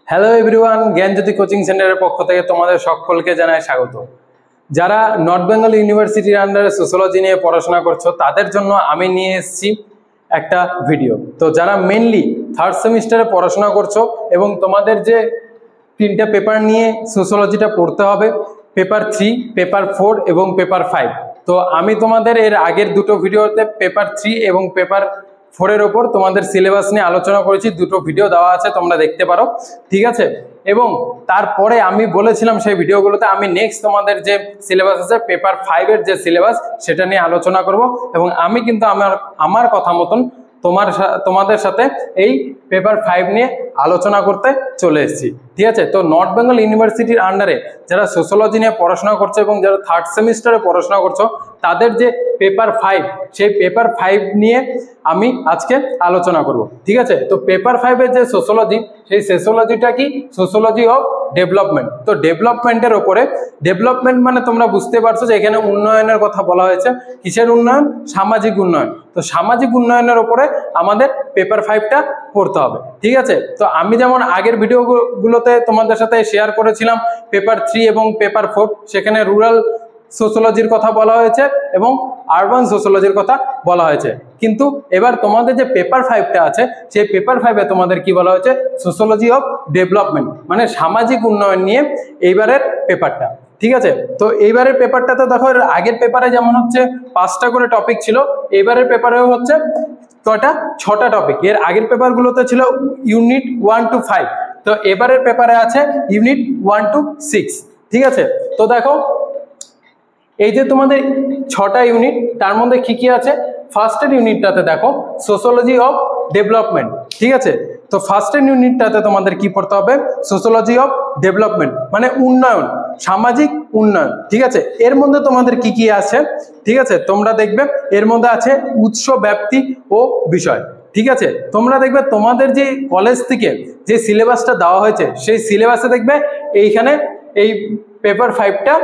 Hello everyone, জ্ঞানজ্যোতি coaching সেন্টারের পক্ষ থেকে তোমাদের সকলকে জানাই স্বাগত। যারা নর্থ বেঙ্গল ইউনিভার্সিটির আন্ডারে সোশ্যোলজি নিয়ে পড়াশোনা করছো তাদের জন্য আমি নিয়ে এসেছি একটা ভিডিও। তো যারা মেনলি থার্ড সেমিস্টারে পড়াশোনা করছো এবং তোমাদের যে তিনটা পেপার নিয়ে সোশ্যোলজিটা পড়তে হবে, পেপার 3, পেপার 4 এবং পেপার 5। তো আমি তোমাদের এর আগের দুটো ভিডিওতে পেপার 3 এবং পেপার 4-এর ওপর তোমাদের সিলেবাস নিয়ে আলোচনা করেছি। দুটো ভিডিও দেওয়া আছে, তোমরা দেখতে পারো, ঠিক আছে। এবং তারপরে আমি বলেছিলাম সেই ভিডিওগুলোতে আমি নেক্সট তোমাদের যে সিলেবাস আছে পেপার 5-এর যে সিলেবাস সেটা নিয়ে আলোচনা করব। এবং আমি কিন্তু আমার কথা মতন তোমাদের সাথে এই পেপার 5 নিয়ে আলোচনা করতে চলে এসেছি, ঠিক আছে। তো নর্থ বেঙ্গল ইউনিভার্সিটির আন্ডারে যারা সোশ্যোলজি নিয়ে পড়াশোনা করছে এবং যারা থার্ড সেমিস্টারে পড়াশোনা করছো তাদের যে পেপার 5, সেই পেপার 5 নিয়ে আমি আজকে আলোচনা করব, ঠিক আছে। তো পেপার 5-এর যে সোশ্যোলজি, সেই সোশ্যোলজিটা কি? Sociology of development. তো ডেভেলপমেন্টের ওপরে, ডেভেলপমেন্ট মানে তোমরা বুঝতে পারছো যে এখানে উন্নয়নের কথা বলা হয়েছে। কিসের উন্নয়ন? সামাজিক উন্নয়ন। তো সামাজিক উন্নয়নের ওপরে আমাদের পেপার 5টা পড়তে হবে, ঠিক আছে। তো আমি যেমন আগের ভিডিওগুলোতে তোমাদের সাথে শেয়ার করেছিলাম পেপার 3 এবং পেপার 4, সেখানে রুরাল সোশ্যোলজির কথা বলা হয়েছে এবং আরবান সোশ্যোলজির কথা বলা হয়েছে। কিন্তু এবার তোমাদের যে পেপার 5টা আছে সেই পেপার 5-এ তোমাদের কি বলা হয়েছে? সোশ্যোলজি অফ ডেভেলপমেন্ট, মানে সামাজিক উন্নয়ন নিয়ে এইবারের পেপারটা, ঠিক আছে। তো এইবারের পেপারটাতে দেখো, আগের পেপারে যেমন হচ্ছে 5টা করে টপিক ছিল, এইবারের পেপারেও হচ্ছে কয়টা? 6টা টপিক। এর আগের পেপারগুলোতে ছিল ইউনিট 1 to 5, তো এবারের পেপারে আছে ইউনিট 1 to 6, ঠিক আছে। তো দেখো, এই যে তোমাদের 6টা ইউনিট, তার মধ্যে কি কি আছে? ফার্স্টের ইউনিটটাতে দেখো সোশ্যোলজি অফ ডেভেলপমেন্ট, ঠিক আছে। তো ফার্স্টের ইউনিটটাতে তোমাদের কি পড়তে হবে? সোশ্যোলজি অফ ডেভেলপমেন্ট মানে উন্নয়ন, সামাজিক উন্নয়ন, ঠিক আছে। এর মধ্যে তোমাদের কি কি আছে, ঠিক আছে, তোমরা দেখবে এর মধ্যে আছে উৎস, ব্যাপ্তি ও বিষয়, ঠিক আছে। তোমরা দেখবে তোমাদের যে কলেজ থেকে যে সিলেবাসটা দেওয়া হয়েছে সেই সিলেবাসে দেখবে এইখানে এই পেপার 5টা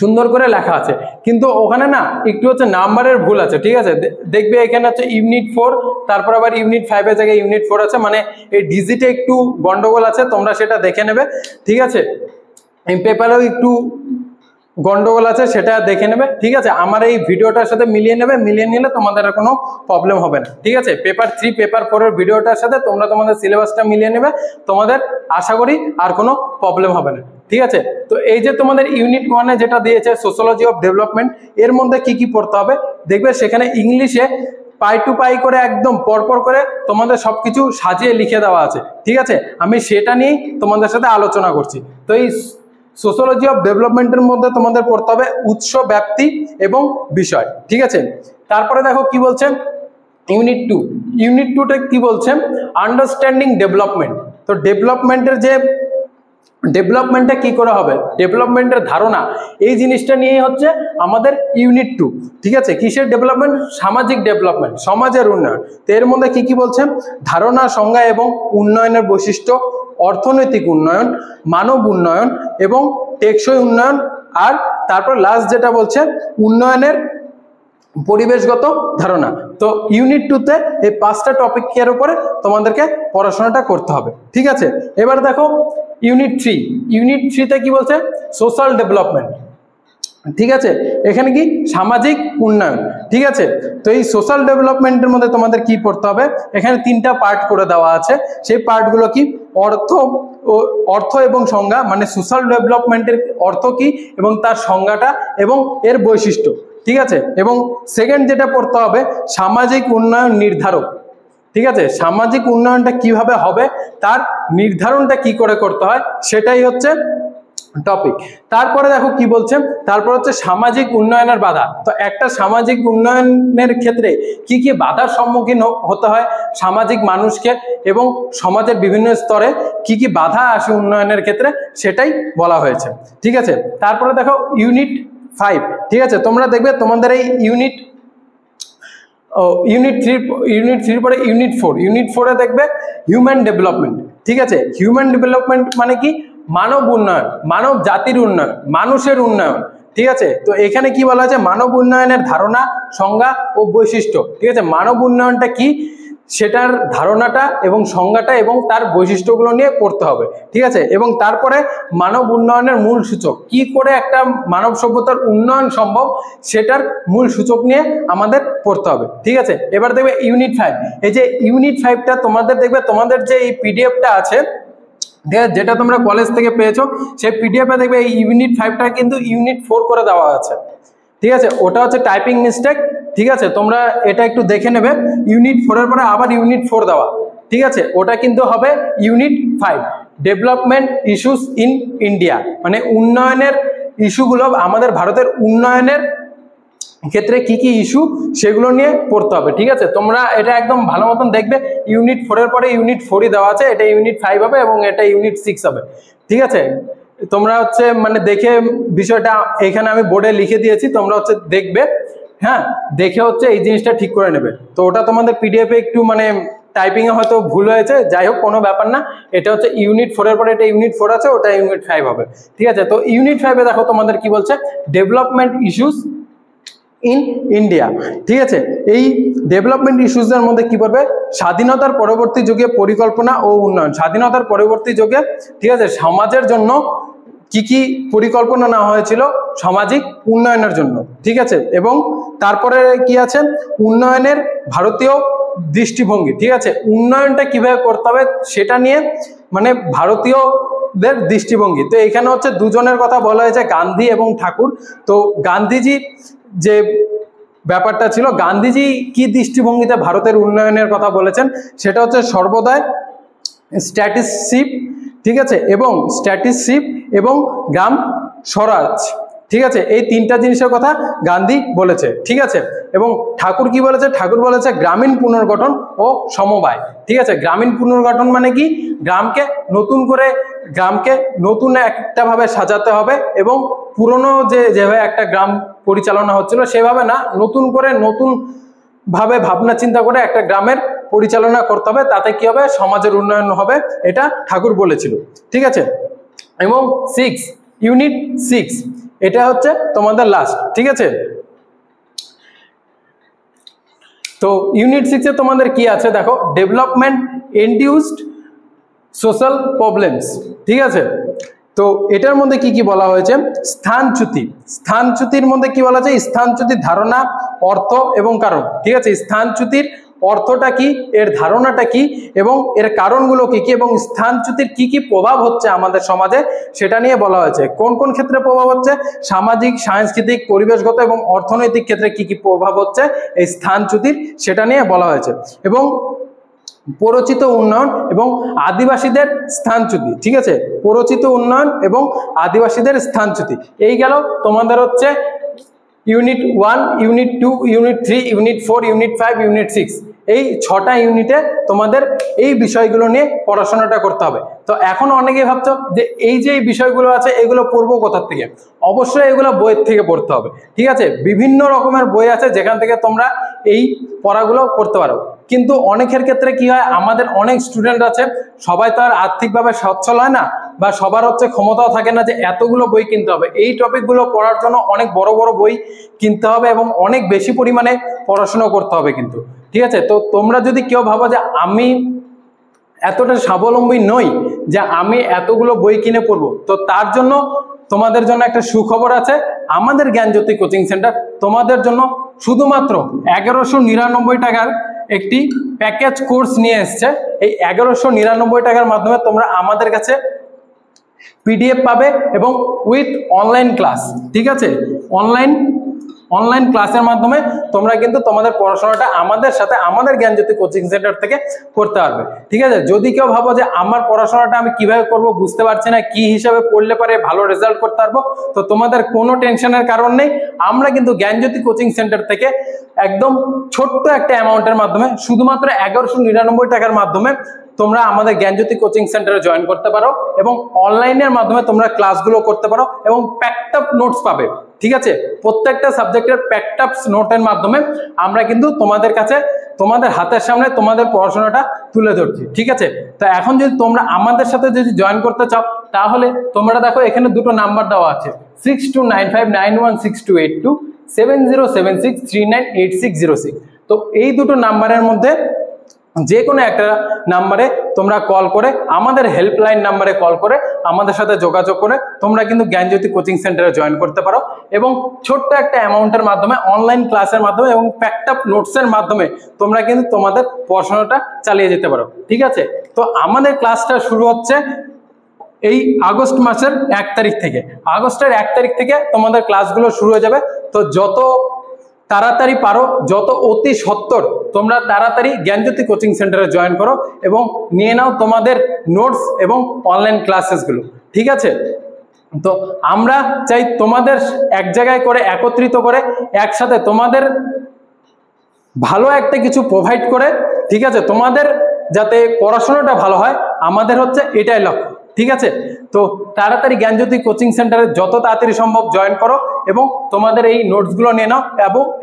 সুন্দর করে লেখা আছে, কিন্তু ওখানে না একটু হচ্ছে নাম্বারের ভুল আছে, ঠিক আছে। দেখবে এখানে হচ্ছে ইউনিট 4, তারপর আবার ইউনিট 5-এর জায়গায় ইউনিট 4 আছে, মানে এই ডিজিটে একটু গন্ডগোল আছে, তোমরা সেটা দেখে নেবে, ঠিক আছে। এই পেপারেও একটু গন্ডগোল আছে, সেটা দেখে নেবে, ঠিক আছে। আমার এই ভিডিওটার সাথে মিলিয়ে নেবে, মিলিয়ে নিলে তোমাদের আর কোনো প্রবলেম হবে না, ঠিক আছে। পেপার 3, পেপার 4-এর ভিডিওটার সাথে তোমরা তোমাদের সিলেবাসটা মিলিয়ে নেবে, তোমাদের আশা করি আর কোনো প্রবলেম হবে না, ঠিক আছে। তো এই যে তোমাদের ইউনিট 1-এ যেটা দিয়েছে সোশ্যোলজি অফ ডেভেলপমেন্ট, এর মধ্যে কি কি পড়তে হবে দেখবে, সেখানে ইংলিশে পাই টু পাই করে একদম পরপর করে তোমাদের সবকিছু সাজিয়ে লিখে দেওয়া আছে, ঠিক আছে। আমি সেটা নিয়েই তোমাদের সাথে আলোচনা করছি। তো এই সোশ্যোলজি অফ ডেভেলপমেন্টের মধ্যে তোমাদের পড়তে হবে উৎস, ব্যাপ্তি এবং বিষয়, ঠিক আছে। তারপরে দেখো কি বলছে ইউনিট 2, ইউনিট 2-তে কি বলছে? Understanding development. তো ডেভেলপমেন্টটা কি করে হবে, ডেভেলপমেন্টের ধারণা, এই জিনিসটা নিয়ে হচ্ছে আমাদের ইউনিট 2, ঠিক আছে। কিসের ডেভেলপমেন্ট? সামাজিক ডেভেলপমেন্ট, সমাজের উন্নয়ন। তো এর মধ্যে কি কি বলছে? ধারণা, সংজ্ঞা এবং উন্নয়নের বৈশিষ্ট্য, অর্থনৈতিক উন্নয়ন, মানব উন্নয়ন এবং টেকসই উন্নয়ন। আর তারপর লাস্ট যেটা বলছে উন্নয়নের পরিবেশগত ধারণা। তো ইউনিট 2-তে এই 5টা টপিকের উপরে তোমাদেরকে পড়াশোনাটা করতে হবে, ঠিক আছে। এবার দেখো ইউনিট 3, ইউনিট 3-তে কি বলছে? সোশ্যাল ডেভেলপমেন্ট, ঠিক আছে। এখানে কি? সামাজিক উন্নয়ন, ঠিক আছে। তো এই সোশ্যাল ডেভেলপমেন্টের মধ্যে তোমাদের কি পড়তে হবে? এখানে 3টা পার্ট করে দেওয়া আছে। সেই পার্টগুলো কি? অর্থ এবং সংজ্ঞা, মানে সোশ্যাল ডেভেলপমেন্টের অর্থ কি এবং তার সংজ্ঞাটা এবং এর বৈশিষ্ট্য, ঠিক আছে। এবং সেকেন্ড যেটা পড়তে হবে সামাজিক উন্নয়ন নির্ধারক, ঠিক আছে। সামাজিক উন্নয়নটা কিভাবে হবে, তার নির্ধারণটা কি করে করতে হয়, সেটাই হচ্ছে টপিক। তারপরে দেখো কি বলছে, তারপর হচ্ছে সামাজিক উন্নয়নের বাধা। তো একটা সামাজিক উন্নয়নের ক্ষেত্রে কি কি বাধার সম্মুখীন হতে হয় সামাজিক মানুষকে, এবং সমাজের বিভিন্ন স্তরে কি কি বাধা আসে উন্নয়নের ক্ষেত্রে, সেটাই বলা হয়েছে, ঠিক আছে। তারপরে দেখো ইউনিট 5, ঠিক আছে। তোমরা দেখবে তোমাদের এই ইউনিট 3 পরে ইউনিট 4, ইউনিট 4-এ দেখবে হিউম্যান ডেভেলপমেন্ট, ঠিক আছে। হিউম্যান ডেভেলপমেন্ট মানে কি? মানব উন্নয়ন, মানব জাতির উন্নয়ন, মানুষের উন্নয়ন, ঠিক আছে। তো এখানে কি বলা আছে? মানব উন্নয়নের ধারণা, সংজ্ঞা ও বৈশিষ্ট্য, ঠিক আছে। মানব উন্নয়নটা কি? সেটার ধারণাটা এবং সংজ্ঞাটা এবং তার বৈশিষ্ট্যগুলো নিয়ে পড়তে হবে, ঠিক আছে। এবং তারপরে মানব উন্নয়নের মূল সূচক, কি করে একটা মানব সভ্যতার উন্নয়ন সম্ভব সেটার মূল সূচক নিয়ে আমাদের পড়তে হবে, ঠিক আছে। এবার দেখবে ইউনিট 5, এই যে ইউনিট 5টা তোমাদের দেখবে তোমাদের যে এই পিডিএফটা আছে, ঠিক আছে, যেটা তোমরা কলেজ থেকে পেয়েছো, সেই পিডিএফে দেখবে এই ইউনিট 5টা কিন্তু ইউনিট 4 করে দেওয়া আছে, ঠিক আছে। ওটা হচ্ছে টাইপিং মিস্টেক, ঠিক আছে, তোমরা এটা একটু দেখে নেবে। ইউনিট 4 এর পরে আবার ইউনিট 4 দেওয়া, ঠিক আছে, ওটা কিন্তু হবে unit 5, development issues in India, মানে উন্নয়নের ইস্যুগুলো, আমাদের ভারতের উন্নয়নের ক্ষেত্রে কি কি ইস্যু সেগুলো নিয়ে পড়তে হবে, ঠিক আছে। তোমরা এটা একদম ভালো মতন দেখবে, ইউনিট 4 এর পরে ইউনিট 4ই দেওয়া আছে, এটা ইউনিট 5 হবে এবং এটা ইউনিট 6 হবে, ঠিক আছে। তোমরা হচ্ছে মানে দেখে বিষয়টা এখানে আমি বোর্ডে লিখে দিয়েছি, তোমরা হচ্ছে দেখবে, হ্যাঁ, দেখে হচ্ছে এই জিনিসটা ঠিক করে নেবে। তো ওটা তোমাদের পিডিএফে একটু মানে টাইপিং এ হয়তো ভুল হয়েছে, যাই হোক কোনো ব্যাপার না। এটা হচ্ছে ইউনিট 4 এর পরে এটা ইউনিট 4 আছে, ওটা ইউনিট 5 হবে, ঠিক আছে। তো ইউনিট 5 এ দেখো তোমাদের কি বলছে, ডেভেলপমেন্ট ইস্যুস ইন ইন্ডিয়া, ঠিক আছে। এই ডেভেলপমেন্ট ইস্যুসের মধ্যে কি পড়বে, স্বাধীনতার পরবর্তী যুগে পরিকল্পনা ও উন্নয়ন, স্বাধীনতার পরবর্তী যুগে, ঠিক আছে, সমাজের জন্য কি কি পরিকল্পনা নেওয়া হয়েছিল সামাজিক উন্নয়নের জন্য, ঠিক আছে। এবং তারপরে কি আছে, উন্নয়নের ভারতীয় দৃষ্টিভঙ্গি, ঠিক আছে, উন্নয়নটা কিভাবে করতে হবে সেটা নিয়ে মানে ভারতীয়দের দৃষ্টিভঙ্গি। তো এখানে হচ্ছে দুজনের কথা বলা হয়েছে, গান্ধী এবং ঠাকুর। তো গান্ধীজি যে ব্যাপারটা ছিল, গান্ধীজি কি দৃষ্টিভঙ্গিতে ভারতের উন্নয়নের কথা বলেছেন, সেটা হচ্ছে সর্বদাই স্ট্যাটিসশিপ, ঠিক আছে, এবং স্ট্যাটিসশিপ এবং গ্রাম স্বরাজ, ঠিক আছে, এই তিনটা জিনিসের কথা গান্ধী বলেছে, ঠিক আছে। এবং ঠাকুর কি বলেছে, ঠাকুর বলেছে গ্রামীণ পুনর্গঠন ও সমবায়, ঠিক আছে। গ্রামীণ পুনর্গঠন মানে কি, গ্রামকে নতুন করে, গ্রামকে নতুন একটা ভাবে সাজাতে হবে এবং পুরনো যেভাবে একটা গ্রাম পরিচালনা হচ্ছিল সেভাবে না, নতুন করে নতুন ভাবে ভাবনা চিন্তা করে একটা গ্রামের পরিচালনা করতে হবে, তাতে কি হবে, সমাজের উন্নয়ন হবে, এটা ঠাকুর বলেছিল, ঠিক আছে। এবং ইউনিট 6 এটা হচ্ছে তোমাদের লাস্ট, ঠিক আছে। তো ইউনিট 6 এ তোমাদের কি আছে দেখো, ডেভেলপমেন্ট ইনডিউসড সোশ্যাল প্রবলেমস, ঠিক আছে। তো এটার মধ্যে কি কি বলা হয়েছে, স্থানচ্যুতি, স্থানচ্যুতির মধ্যে কি বলা আছে, স্থানচ্যুতির ধারণা, অর্থ এবং কারণ, ঠিক আছে। স্থানচ্যুতির অর্থটা কি, এর ধারণাটা কি এবং এর কারণগুলো কি কি, এবং স্থানচ্যুতির কি কি প্রভাব হচ্ছে আমাদের সমাজে সেটা নিয়ে বলা হয়েছে। কোন কোন ক্ষেত্রে প্রভাব হচ্ছে, সামাজিক, সাংস্কৃতিক, পরিবেশগত এবং অর্থনৈতিক ক্ষেত্রে কি কি প্রভাব হচ্ছে এই স্থানচ্যুতির, সেটা নিয়ে বলা হয়েছে। এবং পরিচিত উন্নয়ন এবং আদিবাসীদের স্থানচ্যুতি, ঠিক আছে, পরিচিত উন্নয়ন এবং আদিবাসীদের স্থানচ্যুতি। এই গেল তোমাদের হচ্ছে unit 1, unit 2, unit 3, unit 4, unit 5, unit 6, এই 6টা ইউনিটে তোমাদের এই বিষয়গুলো নিয়ে পড়াশোনাটা করতে হবে। তো এখন অনেকেই ভাবছো যে এই যে বিষয়গুলো আছে এগুলো পড়বো কোথা থেকে, অবশ্যই এগুলো বইয়ের থেকে পড়তে হবে, ঠিক আছে। বিভিন্ন রকমের বই আছে যেখান থেকে তোমরা এই পড়াগুলো করতে পারো। কিন্তু অনেকের ক্ষেত্রে কি হয়, আমাদের অনেক স্টুডেন্ট আছে, সবাই তো আর আর্থিকভাবে সচ্ছল হয় না, বা সবার হচ্ছে ক্ষমতাও থাকে না যে এতগুলো বই কিনতে হবে। এই টপিকগুলো পড়ার জন্য অনেক বড় বড় বই কিনতে হবে এবং অনেক বেশি পরিমাণে পড়াশোনা করতে হবে কিন্তু, ঠিক আছে। তো তোমরা যদি কেউ ভাবো যে আমি এতটা স্বাবলম্বী নই যে আমি এতগুলো বই কিনে পড়বো, তো তার জন্য তোমাদের জন্য একটা সুখবর আছে, আমাদের জ্ঞানজ্যোতি কোচিং সেন্টার তোমাদের জন্য শুধুমাত্র 1199 টাকার একটি প্যাকেজ কোর্স নিয়ে এসছে। এই 1199 টাকার মাধ্যমে তোমরা আমাদের কাছে পিডিএফ পাবে এবং উইথ অনলাইন ক্লাস, ঠিক আছে। অনলাইন ক্লাসের মাধ্যমে তোমরা কিন্তু তোমাদের পড়াশোনাটা আমাদের সাথে, আমাদের জ্ঞানজ্যোতি কোচিং সেন্টার থেকে করতে পারবে, ঠিক আছে। যদি কেউ ভাবো যে আমার পড়াশোনাটা আমি কিভাবে করব বুঝতে পারছি না, কি হিসাবে পড়লে পারে ভালো রেজাল্ট করতে পারবো, তো তোমাদের কোনো টেনশনের কারণ নেই। আমরা কিন্তু জ্ঞানজ্যোতি কোচিং সেন্টার থেকে একদম ছোট্ট একটা অ্যামাউন্টের মাধ্যমে, শুধুমাত্র 1199 টাকার মাধ্যমে তোমরা আমাদের জ্ঞানজ্যোতি কোচিং সেন্টারে জয়েন করতে পারো এবং অনলাইনের মাধ্যমে তোমরা ক্লাসগুলো করতে পারো এবং প্যাকড আপ নোটস পাবে, ঠিক আছে। প্রত্যেকটা সাবজেক্টের প্যাকড আপ নোটের মাধ্যমে আমরা কিন্তু তোমাদের কাছে, তোমাদের হাতের সামনে তোমাদের পড়াশোনাটা তুলে ধরছি, ঠিক আছে। তো এখন যদি তোমরা আমাদের সাথে যদি জয়েন করতে চাও, তাহলে তোমরা দেখো এখানে দুটো নাম্বার দেওয়া আছে, 6295916282, 7076398606। তো এই দুটো নাম্বারের মধ্যে যে কোনো একটা নাম্বারে তোমরা কল করে, আমাদের হেল্পলাইন নাম্বারে কল করে আমাদের সাথে যোগাযোগ করে তোমরা কিন্তু জ্ঞানজ্যোতি কোচিং সেন্টারে জয়েন করতে পারো, এবং ছোট্ট একটা অ্যামাউন্টের মাধ্যমে অনলাইন ক্লাসের মাধ্যমে এবং প্যাকড আপ নোটসের মাধ্যমে তোমরা কিন্তু তোমাদের পড়াশোনাটা চালিয়ে যেতে পারো। ঠিক আছে, তো আমাদের ক্লাসটা শুরু হচ্ছে এই আগস্ট মাসের 1 তারিখ থেকে। আগস্টের 1 তারিখ থেকে তোমাদের ক্লাসগুলো শুরু হয়ে যাবে। তো যত তাড়াতাড়ি পারো, যত অতি সত্বর তোমরা তাড়াতাড়ি জ্ঞানজ্যোতি কোচিং সেন্টারে জয়েন করো এবং নিয়ে নাও তোমাদের নোটস এবং অনলাইন ক্লাসেসগুলো। ঠিক আছে, তো আমরা চাই তোমাদের এক জায়গায় করে একত্রিত করে একসাথে তোমাদের ভালো একটা কিছু প্রোভাইড করে, ঠিক আছে, তোমাদের যাতে পড়াশোনাটা ভালো হয়, আমাদের হচ্ছে এটাই লক্ষ্য। ঠিক আছে, তো তাড়াতাড়ি জ্ঞানজ্যোতি কোচিং সেন্টারে যত তাড়াতাড়ি সম্ভব জয়েন করো এবং তোমাদের এই নোটসগুলো নিয়ে নাও,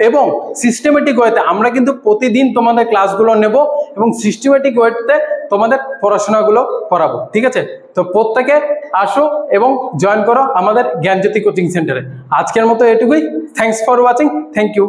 এবং সিস্টেমেটিক ওয়েতে আমরা কিন্তু প্রতিদিন তোমাদের ক্লাসগুলো নেব এবং সিস্টেমেটিক ওয়েতে তোমাদের পড়াশোনাগুলো করাবো। ঠিক আছে, তো প্রত্যেকে আসো এবং জয়েন করো আমাদের জ্ঞানজ্যোতি কোচিং সেন্টারে। আজকের মতো এটুকুই। Thanks for watching. Thank you.